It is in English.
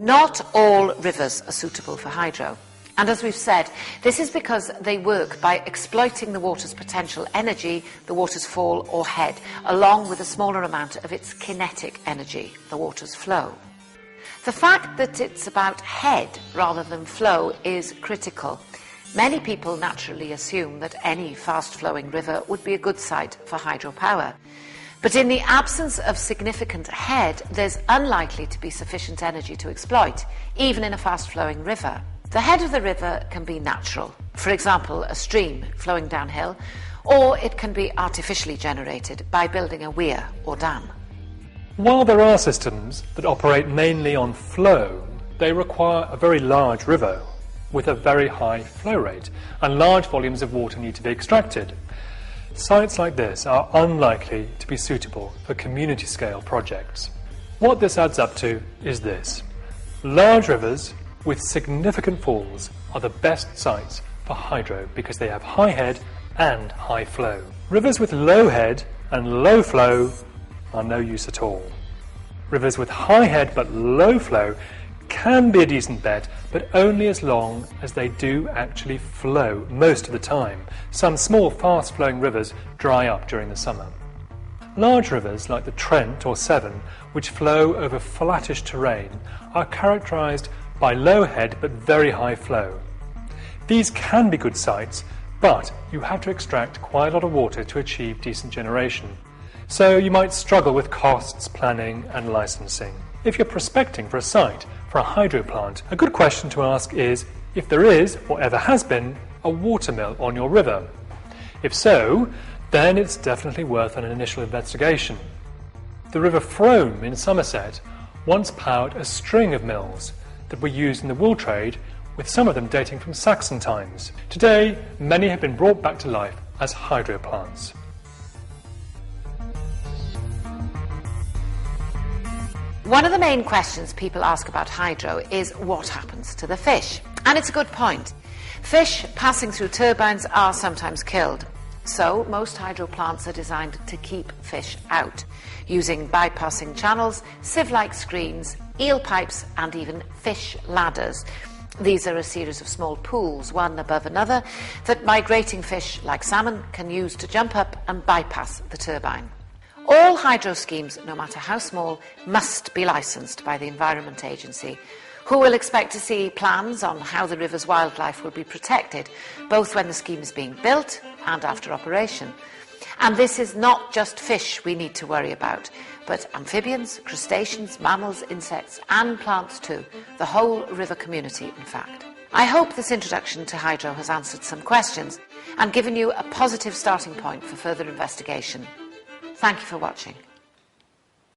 Not all rivers are suitable for hydro. And as we've said, this is because they work by exploiting the water's potential energy, the water's fall or head, along with a smaller amount of its kinetic energy, the water's flow. The fact that it's about head rather than flow is critical. Many people naturally assume that any fast-flowing river would be a good site for hydropower. But in the absence of significant head, there's unlikely to be sufficient energy to exploit, even in a fast-flowing river. The head of the river can be natural, for example, a stream flowing downhill, or it can be artificially generated by building a weir or dam. While there are systems that operate mainly on flow, they require a very large river with a very high flow rate, and large volumes of water need to be extracted. Sites like this are unlikely to be suitable for community-scale projects. What this adds up to is this: large rivers with significant falls are the best sites for hydro because they have high head and high flow. Rivers with low head and low flow are no use at all. Rivers with high head but low flow can be a decent bet, but only as long as they do actually flow most of the time. Some small, fast-flowing rivers dry up during the summer. Large rivers like the Trent or Severn, which flow over flattish terrain, are characterised by low head but very high flow. These can be good sites, but you have to extract quite a lot of water to achieve decent generation. So you might struggle with costs, planning and licensing. If you're prospecting for a site for a hydro plant, a good question to ask is if there is, or ever has been, a watermill on your river. If so, then it's definitely worth an initial investigation. The River Frome in Somerset once powered a string of mills that were used in the wool trade, with some of them dating from Saxon times. Today, many have been brought back to life as hydro plants. One of the main questions people ask about hydro is what happens to the fish? And it's a good point. Fish passing through turbines are sometimes killed. So most hydro plants are designed to keep fish out, using bypassing channels, sieve-like screens, eel pipes and even fish ladders. These are a series of small pools, one above another, that migrating fish like salmon can use to jump up and bypass the turbine. All hydro schemes, no matter how small, must be licensed by the Environment Agency, who will expect to see plans on how the river's wildlife will be protected, both when the scheme is being built and after operation. And this is not just fish we need to worry about, but amphibians, crustaceans, mammals, insects and plants too, the whole river community in fact. I hope this introduction to hydro has answered some questions and given you a positive starting point for further investigation. Thank you for watching.